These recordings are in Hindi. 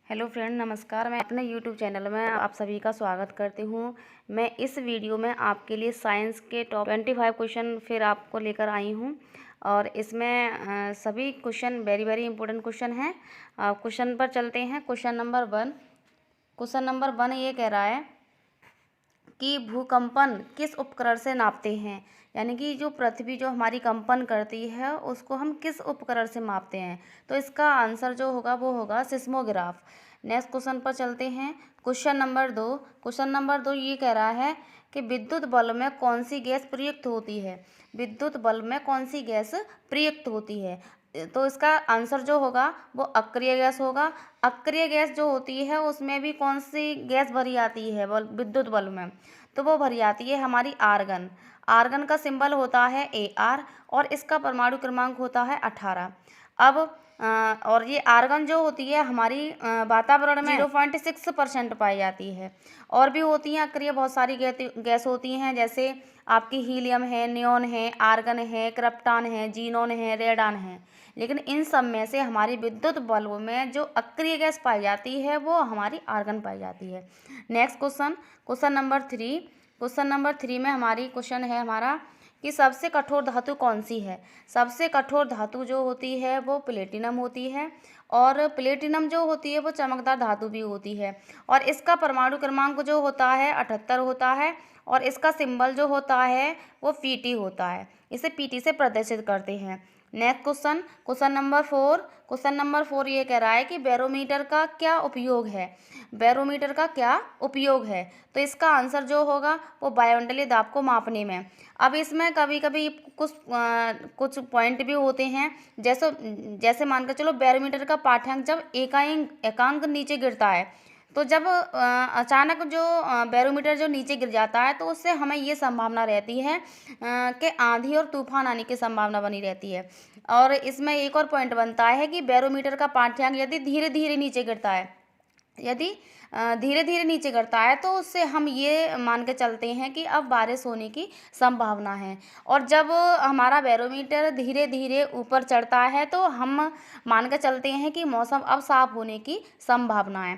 हेलो फ्रेंड, नमस्कार। मैं अपने यूट्यूब चैनल में आप सभी का स्वागत करती हूँ। मैं इस वीडियो में आपके लिए साइंस के टॉप 25 क्वेश्चन फिर आपको लेकर आई हूँ और इसमें सभी क्वेश्चन वेरी इंपॉर्टेंट क्वेश्चन हैं। क्वेश्चन पर चलते हैं। क्वेश्चन नंबर वन ये कह रहा है कि भूकंपन किस उपकरण से नापते हैं। यानी कि जो पृथ्वी जो हमारी कंपन करती है उसको हम किस उपकरण से मापते हैं। तो इसका आंसर जो होगा वो होगा सिस्मोग्राफ। नेक्स्ट क्वेश्चन पर चलते हैं। क्वेश्चन नंबर दो ये कह रहा है कि विद्युत बल्ब में कौन सी गैस प्रयुक्त होती है। विद्युत बल्ब में कौन सी गैस प्रयुक्त होती है। तो इसका आंसर जो होगा वो अक्रिय गैस होगा। अक्रिय गैस जो होती है उसमें भी कौन सी गैस भरी आती है विद्युत बल्ब में, तो वो भरी आती है हमारी आर्गन। आर्गन का सिंबल होता है AR और इसका परमाणु क्रमांक होता है 18। अब और ये आर्गन जो होती है हमारी वातावरण में 0.6% पाई जाती है। और भी होती हैं अक्रिय बहुत सारी गैस होती हैं, जैसे आपकी हीलियम है, नियोन है, आर्गन है, क्रिप्टॉन है, जीनोन है, रेडान है। लेकिन इन सब में से हमारी विद्युत बल्ब में जो अक्रिय गैस पाई जाती है वो हमारी आर्गन पाई जाती है। नेक्स्ट क्वेश्चन नंबर थ्री में हमारी क्वेश्चन है हमारा कि सबसे कठोर धातु कौन सी है। सबसे कठोर धातु जो होती है वो प्लेटिनम होती है और प्लेटिनम जो होती है वो चमकदार धातु भी होती है और इसका परमाणु क्रमांक जो होता है 78 होता है और इसका सिंबल जो होता है वो PT होता है। इसे PT से प्रदर्शित करते हैं। नेक्स्ट क्वेश्चन नंबर फोर ये कह रहा है कि बैरोमीटर का क्या उपयोग है। बैरोमीटर का क्या उपयोग है। तो इसका आंसर जो होगा वो वायुमंडलीय दाब को मापने में। अब इसमें कभी कभी कुछ पॉइंट भी होते हैं, जैसे मानकर चलो बैरोमीटर का पाठ्यांक जब एकांक नीचे गिरता है, तो जब अचानक जो बैरोमीटर जो नीचे गिर जाता है तो उससे हमें ये संभावना रहती है कि आंधी और तूफान आने की संभावना बनी रहती है। और इसमें एक और पॉइंट बनता है कि बैरोमीटर का पाठ्यांक यदि धीरे धीरे नीचे गिरता है तो उससे हम ये मान के चलते हैं कि अब बारिश होने की संभावना है। और जब हमारा बैरोमीटर धीरे धीरे ऊपर चढ़ता है तो हम मान के चलते हैं कि मौसम अब साफ होने की संभावना है।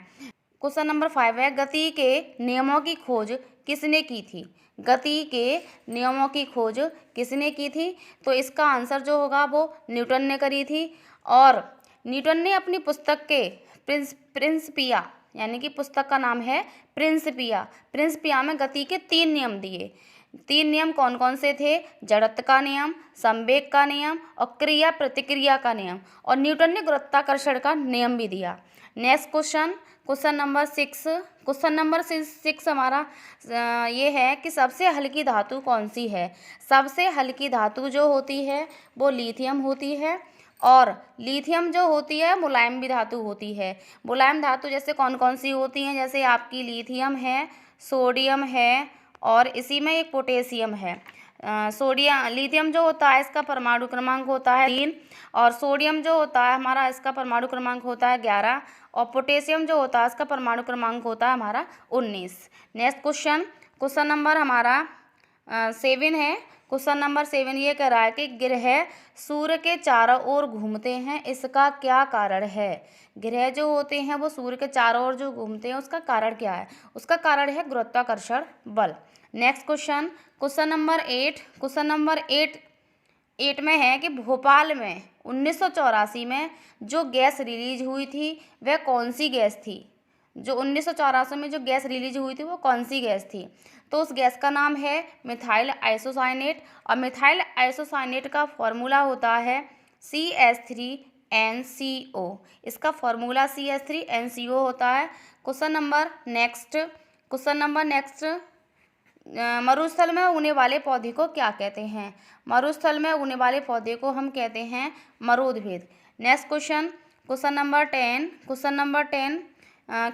क्वेश्चन नंबर 5 है, गति के नियमों की खोज किसने की थी। गति के नियमों की खोज किसने की थी। तो इसका आंसर जो होगा वो न्यूटन ने करी थी। और न्यूटन ने अपनी पुस्तक के प्रिंसिपिया, यानी कि पुस्तक का नाम है प्रिंसिपिया में गति के 3 नियम दिए। 3 नियम कौन कौन से थे। जड़त्व का नियम, संवेग का नियम और क्रिया प्रतिक्रिया का नियम। और न्यूटन ने गुरुत्वाकर्षण का नियम भी दिया। नेक्स्ट क्वेश्चन नंबर 6 हमारा ये है कि सबसे हल्की धातु कौन सी है। सबसे हल्की धातु जो होती है वो लिथियम होती है और लिथियम जो होती है मुलायम भी धातु होती है। मुलायम धातु जैसे कौन कौन सी होती हैं, जैसे आपकी लिथियम है, सोडियम है और इसी में एक पोटेशियम है। लिथियम जो होता है इसका परमाणु क्रमांक होता है 3 और सोडियम जो होता है हमारा इसका परमाणु क्रमांक होता है 11 और पोटेशियम जो होता है इसका परमाणु क्रमांक होता है हमारा 19। नेक्स्ट क्वेश्चन नंबर हमारा 7 है। क्वेश्चन नंबर 7 ये कह रहा है कि ग्रह सूर्य के चारों ओर घूमते हैं, इसका क्या कारण है। ग्रह जो होते हैं वो सूर्य के चारों ओर जो घूमते हैं उसका कारण क्या है। उसका कारण है गुरुत्वाकर्षण बल। नेक्स्ट क्वेश्चन नंबर 8 में है कि भोपाल में 1984 में जो गैस रिलीज हुई थी वह कौन सी गैस थी। जो 1984 में जो गैस रिलीज हुई थी वो कौन सी गैस थी। तो उस गैस का नाम है मिथाइल आइसोसाइनेट और मिथाइल आइसोसाइनेट का फॉर्मूला होता है CH3NCO। इसका फॉर्मूला CH3NCO होता है। क्वेश्चन नंबर नेक्स्ट मरुस्थल में उगने वाले पौधे को क्या कहते हैं। मरुस्थल में उगने वाले पौधे को हम कहते हैं मरुद्भिद। नेक्स्ट क्वेश्चन नंबर 10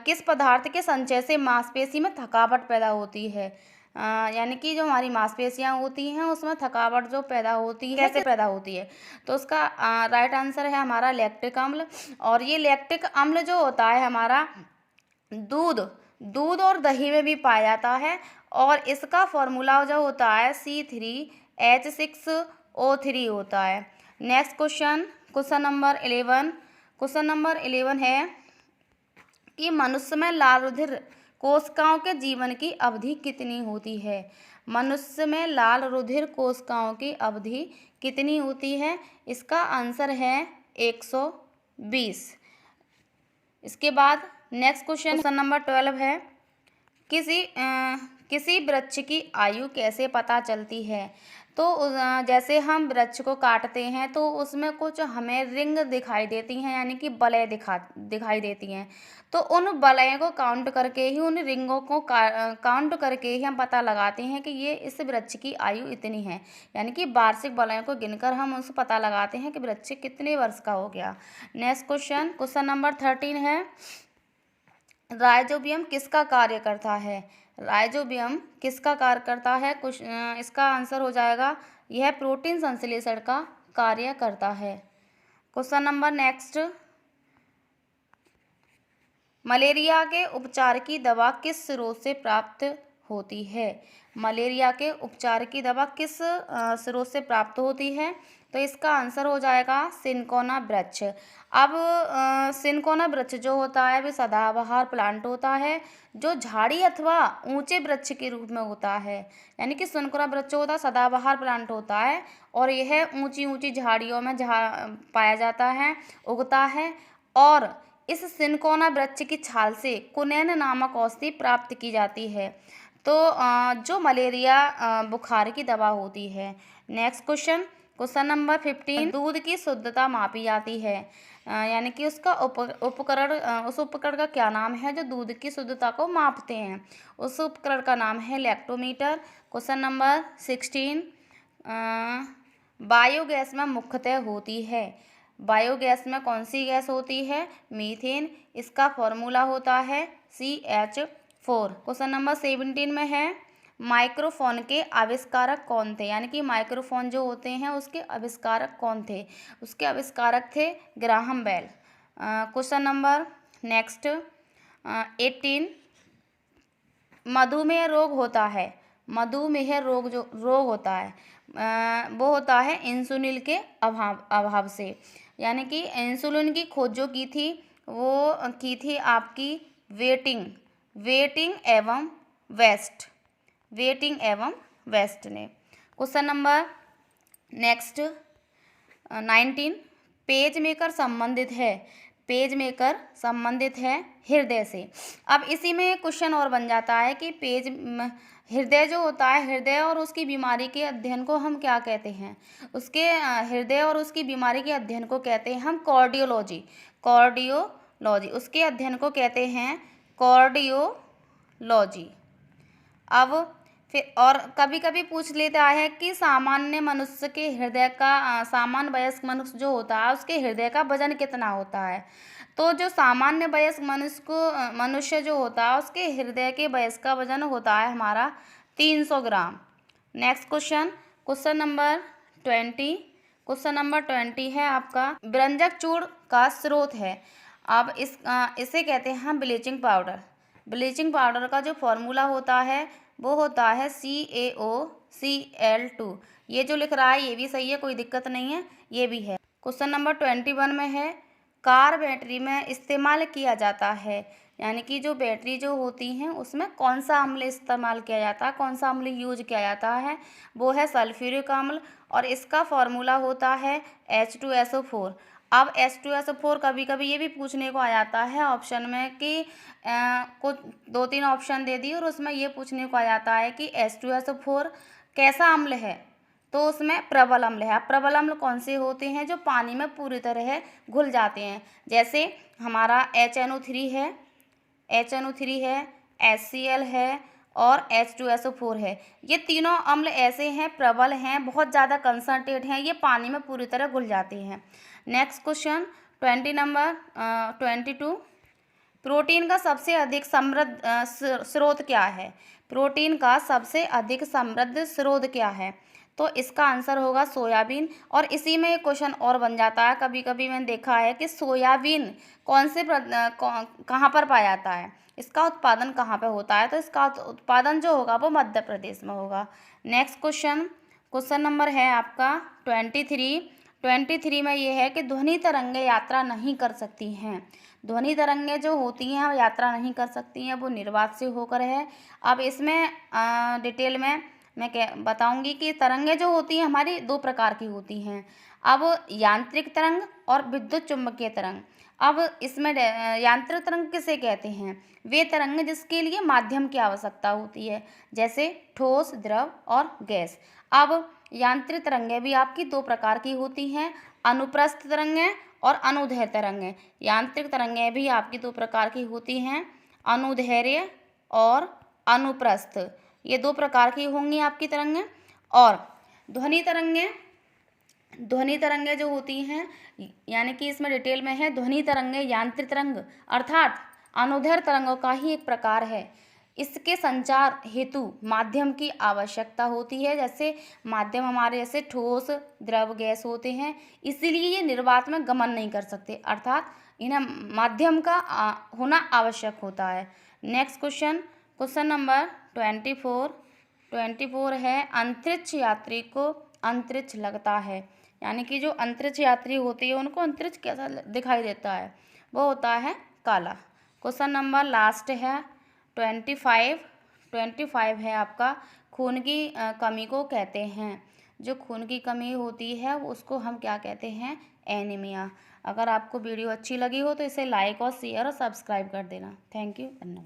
किस पदार्थ के संचय से मांसपेशी में थकावट पैदा होती है। यानी कि जो हमारी मांसपेशियां होती हैं उसमें थकावट जो पैदा होती है कैसे पैदा होती है। तो उसका राइट आंसर है हमारा लैक्टिक अम्ल। और ये लैक्टिक अम्ल जो होता है हमारा दूध और दही में भी पाया जाता है और इसका फॉर्मूला जो होता है C3H6O3 होता है। नेक्स्ट क्वेश्चन नंबर 11 है कि मनुष्य में लाल रुधिर कोशिकाओं के जीवन की अवधि कितनी होती है। मनुष्य में लाल रुधिर कोशिकाओं की अवधि कितनी होती है? इसका आंसर है 120। इसके बाद नेक्स्ट क्वेश्चन नंबर 12 है, किसी वृक्ष की आयु कैसे पता चलती है? तो जैसे हम वृक्ष को काटते हैं तो उसमें कुछ हमें रिंग दिखाई देती हैं, यानी कि बलय दिखाई देती हैं। तो उन बलयों को काउंट करके ही, उन रिंगों को काउंट करके ही हम पता लगाते हैं कि ये इस वृक्ष की आयु इतनी है, यानी कि वार्षिक बलयों को गिनकर हम उनसे पता लगाते हैं कि वृक्ष कितने वर्ष का हो गया। नेक्स्ट क्वेश्चन नंबर 13 है, राइजोबियम किसका कार्य करता है? राइजोबियम किसका कार्य करता है? कुछ इसका आंसर हो जाएगा, यह प्रोटीन संश्लेषण का कार्य करता है। क्वेश्चन नंबर नेक्स्ट, मलेरिया के उपचार की दवा किस स्रोत से प्राप्त होती है? मलेरिया के उपचार की दवा किस स्रोत से प्राप्त होती है? तो इसका आंसर हो जाएगा सिनकोना वृक्ष। अब सिनकोना वृक्ष जो होता है वह सदाबहार प्लांट होता है, जो झाड़ी अथवा ऊंचे वृक्ष के रूप में होता है, यानी कि सिनकोना वृक्ष होता है सदाबहार प्लांट होता है और यह ऊंची ऊंची झाड़ियों में पाया जाता है, उगता है। और इस सिनकोना वृक्ष की छाल से कुनैन नामक औषधि प्राप्त की जाती है, तो जो मलेरिया बुखार की दवा होती है। नेक्स्ट क्वेश्चन नंबर 15, दूध की शुद्धता मापी जाती है, यानी कि उसका उपकरण उस उपकरण का क्या नाम है जो दूध की शुद्धता को मापते हैं? उस उपकरण का नाम है लैक्टोमीटर। क्वेश्चन नंबर 16, बायोगैस में मुख्यतः होती है, बायोगैस में कौन सी गैस होती है? मीथेन। इसका फॉर्मूला होता है CH4। क्वेश्चन नंबर 17 में है, माइक्रोफोन के आविष्कारक कौन थे? यानी कि माइक्रोफोन जो होते हैं उसके आविष्कारक कौन थे? उसके आविष्कारक थे Graham Bell. Question number next 18, मधुमेह रोग होता है, मधुमेह रोग जो रोग होता है वो होता है इंसुलिन के अभाव से, यानी कि इंसुलिन की खोज जो की थी वो की थी आपकी वेटिंग एवं वेस्ट ने। Question number next 19, page maker संबंधित है हृदय से। अब इसी में क्वेश्चन और बन जाता है कि हृदय जो होता है, हृदय और उसकी बीमारी के अध्ययन को हम क्या कहते हैं? उसके हृदय और उसकी बीमारी के अध्ययन को कहते हैं हम कार्डियोलॉजी। उसके अध्ययन को कहते हैं कार्डियोलॉजी। अब फिर और कभी कभी पूछ लेता है कि सामान्य मनुष्य के हृदय का सामान्य वयस्क मनुष्य जो होता है उसके हृदय का वजन कितना होता है? तो जो सामान्य वयस्क मनुष्य जो होता है उसके हृदय के वयस्क का वजन होता है हमारा 300 ग्राम। नेक्स्ट क्वेश्चन नंबर 20 है आपका, व्यंजक चूर्ण का स्रोत है। अब इसे कहते हैं हम ब्लीचिंग पाउडर का जो फॉर्मूला होता है वो होता है CaOCl2। ये जो लिख रहा है ये भी सही है, कोई दिक्कत नहीं है, ये भी है। क्वेश्चन नंबर 21 में है, कार बैटरी में इस्तेमाल किया जाता है, यानी कि जो बैटरी जो होती हैं उसमें कौन सा अम्ल इस्तेमाल किया जाता है, कौन सा अम्ल यूज किया जाता है? वो है सल्फ्यूरिक अम्ल और इसका फॉर्मूला होता है H2SO4। अब H2SO4 कभी कभी ये भी पूछने को आ जाता है ऑप्शन में कि कुछ 2-3 ऑप्शन दे दिए और उसमें ये पूछने को आ जाता है कि H2SO4 कैसा अम्ल है? तो उसमें प्रबल अम्ल है। प्रबल अम्ल कौन से होते हैं? जो पानी में पूरी तरह घुल जाते हैं, जैसे हमारा HNO3 है, HCl है और H2SO4 है। ये तीनों अम्ल ऐसे हैं, प्रबल हैं, बहुत ज़्यादा कंसनट्रेट हैं, ये पानी में पूरी तरह घुल जाते हैं। नेक्स्ट क्वेश्चन 22, प्रोटीन का सबसे अधिक समृद्ध स्रोत क्या है? प्रोटीन का सबसे अधिक समृद्ध स्रोत क्या है? तो इसका आंसर होगा सोयाबीन। और इसी में एक क्वेश्चन और बन जाता है, कभी कभी मैंने देखा है कि सोयाबीन कहाँ पर पाया जाता है, इसका उत्पादन कहाँ पे होता है? तो इसका उत्पादन जो होगा वो मध्य प्रदेश में होगा। नेक्स्ट क्वेश्चन नंबर है आपका 23, 23 में ये है कि ध्वनि तरंगें यात्रा नहीं कर सकती हैं। ध्वनि तरंगें जो होती हैं वो यात्रा नहीं कर सकती हैं, वो निर्वात से होकर है। अब इसमें डिटेल में मैं बताऊंगी कि तरंगें जो होती हैं हमारी दो प्रकार की होती हैं। अब यांत्रिक तरंग और विद्युत चुम्बकीय तरंग। अब इसमें यांत्रिक तरंग किसे कहते हैं? वे तरंग जिसके लिए माध्यम की आवश्यकता होती है, जैसे ठोस, द्रव और गैस। अब यांत्रिक तरंगें भी आपकी दो प्रकार की होती हैं, अनुप्रस्थ तरंगें और अनुदैर्ध्य तरंगें। यांत्रिक तरंगें भी आपकी दो प्रकार की होती हैं, अनुदैर्ध्य और अनुप्रस्थ। ये दो प्रकार की होंगी आपकी तरंगें। और ध्वनि तरंगें जो होती हैं, यानी कि इसमें डिटेल में है, ध्वनि तरंगें यांत्रिक तरंग अर्थात अनुदैर्ध्य तरंगों का ही एक प्रकार है। इसके संचार हेतु माध्यम की आवश्यकता होती है, जैसे माध्यम हमारे जैसे ठोस, द्रव, गैस होते हैं, इसीलिए ये निर्वात में गमन नहीं कर सकते, अर्थात इन्हें माध्यम का होना आवश्यक होता है। नेक्स्ट क्वेश्चन नंबर 24 है, अंतरिक्ष यात्री को अंतरिक्ष लगता है, यानी कि जो अंतरिक्ष यात्री होती है उनको अंतरिक्ष कैसा दिखाई देता है? वो होता है काला। क्वेश्चन नंबर लास्ट है 25 है आपका, खून की कमी को कहते हैं। जो खून की कमी होती है उसको हम क्या कहते हैं? एनीमिया। अगर आपको वीडियो अच्छी लगी हो तो इसे लाइक और शेयर और सब्सक्राइब कर देना। थैंक यू, धन्यवाद।